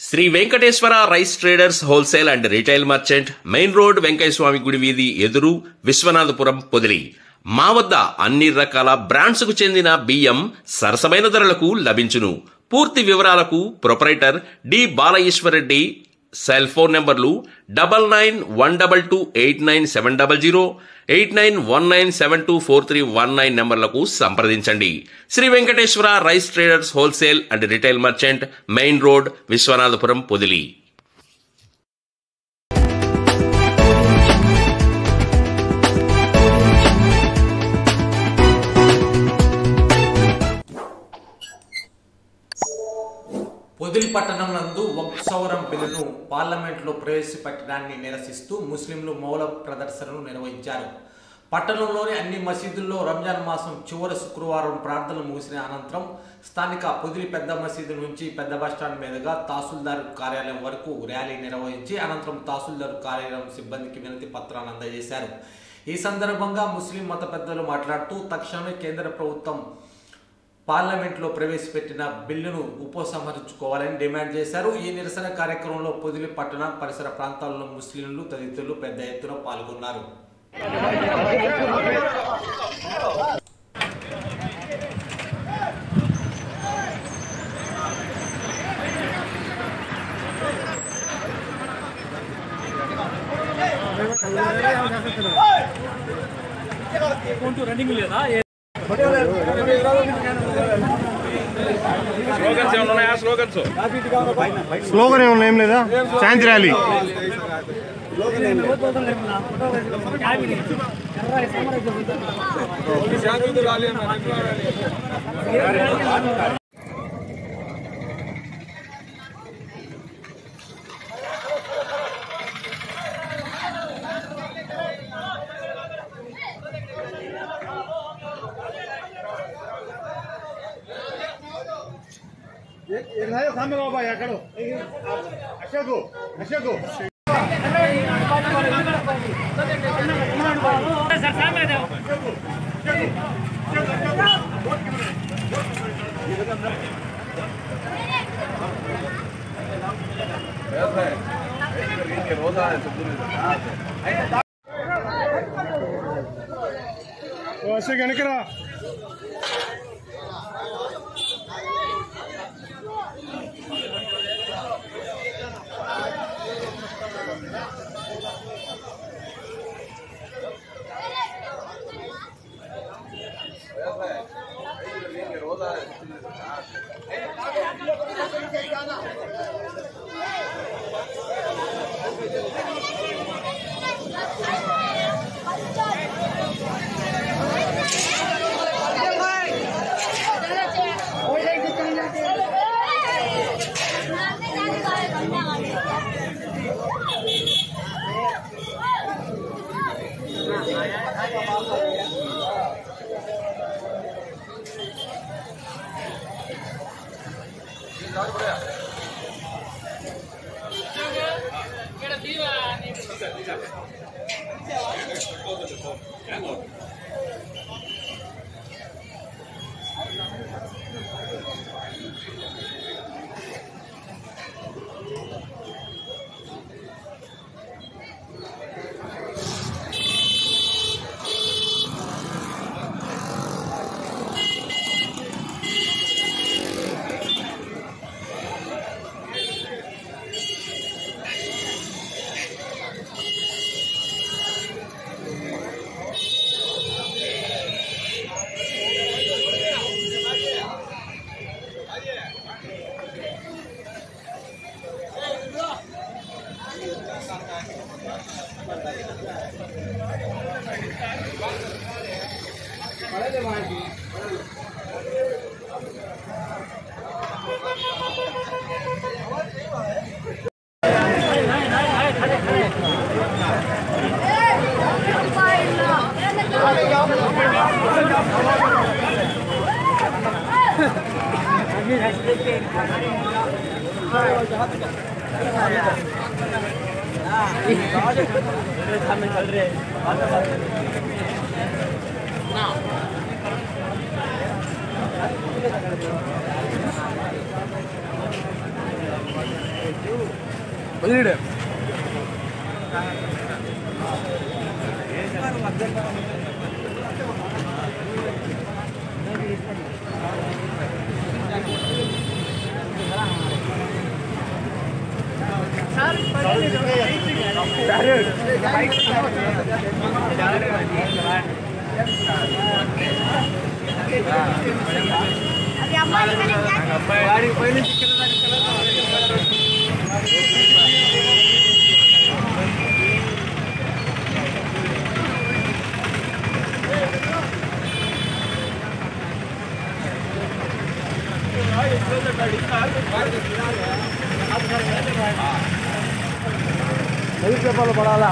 Shri Venkateswara rice traders wholesale and retail merchant, main road, Venkayyaswami గుడి వీధి ఎదురు, విశ్వనాథపురం, పొదిలి. మా వద్ద అన్ని రకాల బ్రాండ్స్ కు చెందిన బియ్యం సరసమైన ధరలకు లభించును. పూర్తి వివరాలకు proprietor D Balaeswarareddy cell phone నంబర్లు 9912289700, 8919724319 నంబర్లకు సంప్రదించండి. Shri Venkateswara rice traders wholesale and retail merchant, main road, Viswanathapuram, Podili. Podili పట్టణం నందు వక్ఫ్ సవరణ బిల్లును పార్లమెంట్లో ప్రవేశపెట్టడాన్ని నిరసిస్తూ ముస్లింలు మౌన ప్రదర్శనలు నిర్వహించారు. పట్టణంలోని అన్ని మసీదుల్లో రంజాన్ మాసం చివరి శుక్రవారం ప్రార్థనలు ముగిసిన అనంతరం స్థానిక పొదిలి పెద్ద మసీదు నుంచి పెద్ద బస్టాండ్ మీదుగా తహసీల్దార్ కార్యాలయం వరకు ర్యాలీ నిర్వహించి అనంతరం తహసీల్దార్ కార్యాలయం సిబ్బందికి వినతి పత్రాన్ని అందజేశారు. ఈ సందర్భంగా ముస్లిం మత పెద్దలు మాట్లాడుతూ తక్షణమే కేంద్ర ప్రభుత్వం పార్లమెంట్లో ప్రవేశపెట్టిన బిల్లును ఉపసంహరించుకోవాలని డిమాండ్ చేశారు. ఈ నిరసన కార్యక్రమంలో పొదిలి పట్టణ పరిసర ప్రాంతాల్లో ముస్లింలు తదితరులు పెద్ద ఎత్తున పాల్గొన్నారు. స్లోగన్ ఏమన్నా ఏం లేదా? శాంతి ర్యాలీ. सामने बाबा या करो अशोको अशोको सर सामने जाओ अशोक వెనకరా పేపర్లు పడాలా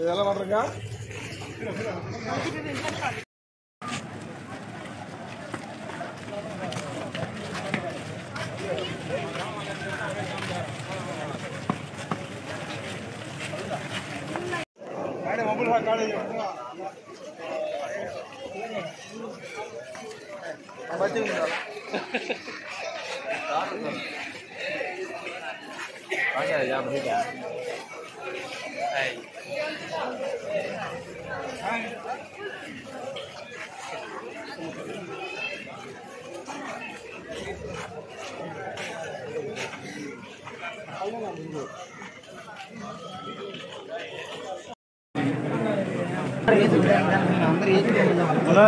ఎలా మాత్రంగా మొబైల్ కాలేజ్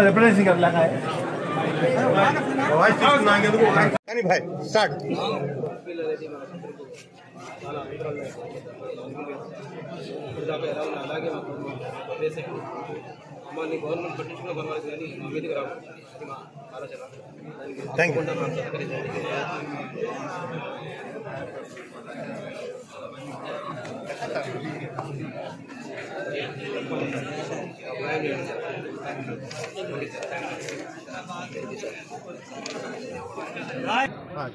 रिप्रेजेंटिंग कर लगा है नहीं भाई स्टार्ट అలాగే మాకు అమ్మాయిని గవర్నమెంట్ పట్టించుకున్న పర్వాలేదు కానీ మా మీదకి రావు అది మా ఆలోచన తప్పకుండా మనం సహకరించండి.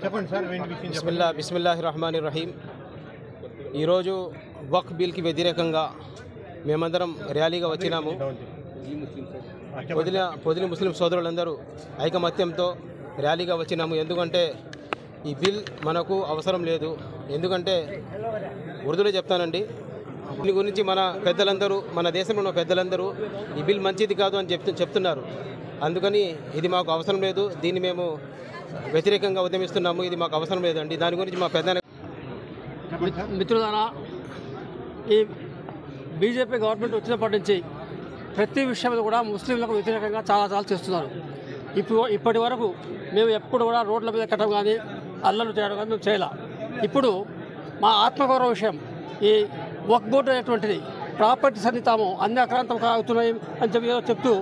చెప్పండి సార్ బిస్మిల్లాహిర్ రహమానిర్ రహీం. ఈరోజు వక్ బిల్కి వ్యతిరేకంగా మేమందరం ర్యాలీగా వచ్చినాము. పొదిలి ముస్లిం సోదరులందరూ ఐకమత్యంతో ర్యాలీగా వచ్చినాము. ఎందుకంటే ఈ బిల్ మనకు అవసరం లేదు. ఎందుకంటే ఉర్దూలో చెప్తానండి, దీని గురించి మన పెద్దలందరూ, మన దేశంలో ఉన్న పెద్దలందరూ ఈ బిల్ మంచిది కాదు అని చెప్తున్నారు. అందుకని ఇది మాకు అవసరం లేదు, దీన్ని మేము వ్యతిరేకంగా ఉద్యమిస్తున్నాము. ఇది మాకు అవసరం లేదండి. దాని గురించి మా పెద్ద మిత్రులారా, ఈ బీజేపీ గవర్నమెంట్ వచ్చినప్పటి నుంచి ప్రతి విషయంలో కూడా ముస్లింలకు వ్యతిరేకంగా చాలా చేస్తున్నారు. ఇప్పటి వరకు మేము ఎప్పుడు కూడా రోడ్ల మీద కట్టడం కానీ అల్లలు చేయడం కానీ మేము చేయాల. ఇప్పుడు మా ఆత్మగౌరవ విషయం, ఈ వక్ఫ్ బోర్డు అనేటువంటిది ప్రాపర్టీస్ అన్ని తాము అన్ని అక్రాంతం అవుతున్నాయి అని చెప్తూ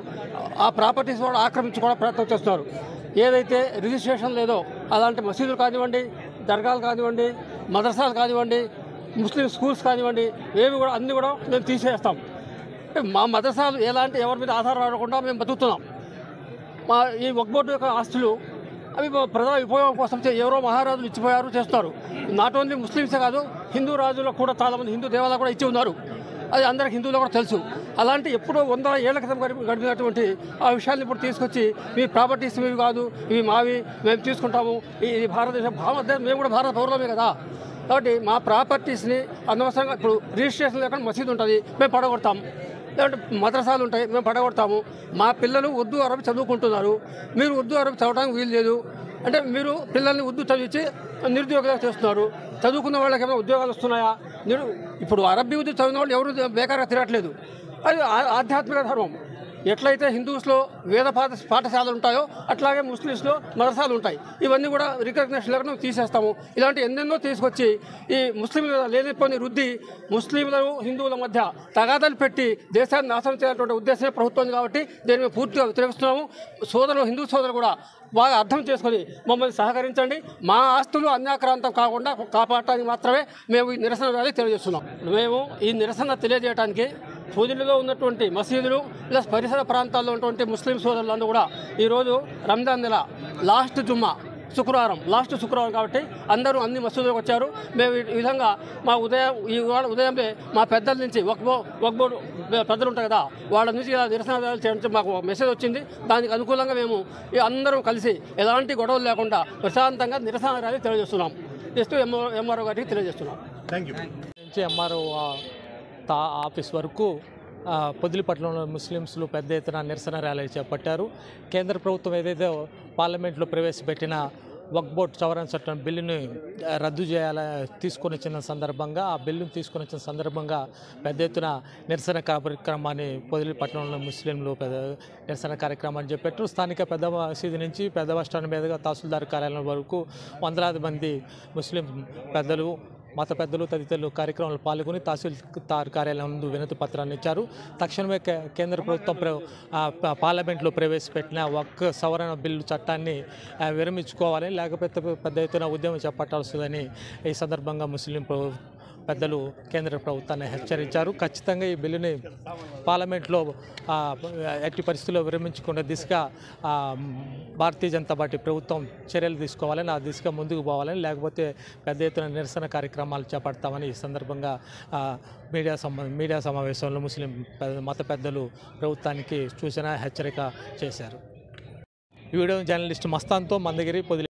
ఆ ప్రాపర్టీస్ కూడా ఆక్రమించుకోవడం ప్రయత్నం చేస్తున్నారు. ఏదైతే రిజిస్ట్రేషన్ లేదో అలాంటి మసీదులు కానివ్వండి, దర్గాలు కానివ్వండి, మదర్సాలు కానివ్వండి, ముస్లిం స్కూల్స్ కానివ్వండి, ఏవి కూడా అన్నీ కూడా మేము తీసేస్తాం. మా మదర్సాలు ఎలాంటి ఎవరి మీద ఆధారపడకుండా మేము బతుకుతున్నాం. మా ఈ వక్ఫ్ బోర్డు యొక్క ఆస్తులు అవి ప్రజా ఉపయోగం కోసం ఎవరో మహారాజులు ఇచ్చిపోయారు చేస్తున్నారు. నాట్ ఓన్లీ ముస్లిమ్సే కాదు, హిందూ రాజులకు కూడా చాలామంది హిందూ దేవాలయాలు కూడా ఇచ్చి ఉన్నారు. అది అందరికి హిందువులు కూడా తెలుసు. అలాంటి ఎప్పుడో 100 ఏళ్ల క్రితం గడిపినటువంటి ఆ విషయాన్ని ఇప్పుడు తీసుకొచ్చి మీ ప్రాపర్టీస్ మీవి కాదు, ఇవి మావి, మేము తీసుకుంటాము, ఇది భారతదేశం మేము కూడా భారత పౌరులమే కదా. కాబట్టి మా ప్రాపర్టీస్ని అనవసరంగా ఇప్పుడు రిజిస్ట్రేషన్ లేకుండా మసీదు ఉంటుంది, మేము పడగొడతాం. లేదంటే మద్రసాలు ఉంటాయి, మేము పడగొడతాము. మా పిల్లలు ఉర్దూ అరబీ చదువుకుంటున్నారు, మీరు ఉర్దూ అరబీ చదవడానికి వీలు లేదు. అంటే మీరు పిల్లల్ని ఉర్దూ చదివించి నిరుద్యోగాలు చేస్తున్నారు. చదువుకున్న వాళ్ళకి ఏమైనా ఉద్యోగాలు వస్తున్నాయా? ఇప్పుడు అరబ్బీ ఉర్దూ చదివిన వాళ్ళు ఎవరు బేకారుగా తిరగట్లేదు. అది ఆధ్యాత్మిక ధర్మం. ఎట్లయితే హిందూస్లో వేద పాఠశాలలు ఉంటాయో అట్లాగే ముస్లిమ్స్లో మదర్సాలు ఉంటాయి. ఇవన్నీ కూడా రికగ్నేషన్ లేకుండా తీసేస్తాము. ఇలాంటి ఎన్నెన్నో తీసుకొచ్చి ఈ ముస్లింల లేనిపోని రుద్ది ముస్లింలు హిందువుల మధ్య తగాదాలు పెట్టి దేశాన్ని నాశనం చేయాలనే ఉద్దేశమే ప్రభుత్వం కాబట్టి దీన్ని మేము పూర్తిగా వ్యతిరేకిస్తున్నాము. హిందూ సోదరులు కూడా బాగా అర్థం చేసుకొని మమ్మల్ని సహకరించండి. మా ఆస్తులు అన్యాక్రాంతం కాకుండా కాపాడటానికి మాత్రమే మేము ఈ నిరసన ర్యాలీ తెలియజేస్తున్నాం. మేము ఈ నిరసన తెలియజేయడానికి పూజలుగా ఉన్నటువంటి మసీదులు ప్లస్ పరిసర ప్రాంతాల్లో ఉన్నటువంటి ముస్లిం సోదరులందరూ కూడా ఈరోజు రంజాన్ నెల లాస్ట్ శుక్రవారం కాబట్టి అందరూ అన్ని మసీదులకు వచ్చారు. మేము ఈ విధంగా మా ఉదయమే మా పెద్దల నుంచి వక్ఫ్ బోర్డు పెద్దలు ఉంటాయి కదా, వాళ్ళ నుంచి ఇలా నిరసన చేయడం మాకు మెసేజ్ వచ్చింది. దానికి అనుకూలంగా మేము అందరం కలిసి ఎలాంటి గొడవలు లేకుండా ప్రశాంతంగా నిరసన ర్యాలీ తెలియజేస్తున్నాం. జస్ట్ ఎంఆర్ఓ గారికి తెలియజేస్తున్నాం. Thank you. నుంచి ఎంఆర్ఓ ఆఫీస్ వరకు పొదిలిపట్నంలో ముస్లింలు పెద్ద ఎత్తున నిరసన ర్యాలీ చేపట్టారు. కేంద్ర ప్రభుత్వం ఏదైతే పార్లమెంట్లో ప్రవేశపెట్టిన వక్ఫ్ బోర్డు సవరణ చట్టం బిల్లుని రద్దు తీసుకొని వచ్చిన సందర్భంగా పెద్ద ఎత్తున నిరసన కార్యక్రమాన్ని పొదిలిపట్నంలో ముస్లింలు నిరసన కార్యక్రమాన్ని చేపట్టారు. స్థానిక పెద్ద మసీదు నుంచి పెద్ద బస్టాండ్ మీదుగా తహసీల్దార్ కార్యాలయం వరకు వందలాది మంది ముస్లిం పెద్దలు, మత పెద్దలు తదితరులు కార్యక్రమంలో పాల్గొని తహసీల్దార్ కార్యాలయం ముందు వినతి పత్రాన్ని ఇచ్చారు. తక్షణమే కేంద్ర ప్రభుత్వం పార్లమెంట్లో ప్రవేశపెట్టిన వక్ఫ్ సవరణ బిల్లు చట్టాన్ని విరమించుకోవాలని, లేకపోతే పెద్ద ఎత్తున ఉద్యమం చేపట్టాల్సిందని ఈ సందర్భంగా ముస్లిం పెద్దలు కేంద్ర ప్రభుత్వాన్ని హెచ్చరించారు. ఖచ్చితంగా ఈ బిల్లుని పార్లమెంట్లో ఎట్టి పరిస్థితుల్లో విరమించుకునే దిశగా భారతీయ జనతా పార్టీ ప్రభుత్వం చర్యలు తీసుకోవాలని, ఆ దిశగా ముందుకు పోవాలని, లేకపోతే పెద్ద ఎత్తున నిరసన కార్యక్రమాలు చేపడతామని ఈ సందర్భంగా మీడియా సమావేశంలో ముస్లిం మత పెద్దలు ప్రభుత్వానికి సూచన హెచ్చరిక చేశారు. ఈ వీడియో జర్నలిస్ట్ మస్తాన్తో మందగిరి పొదిలి.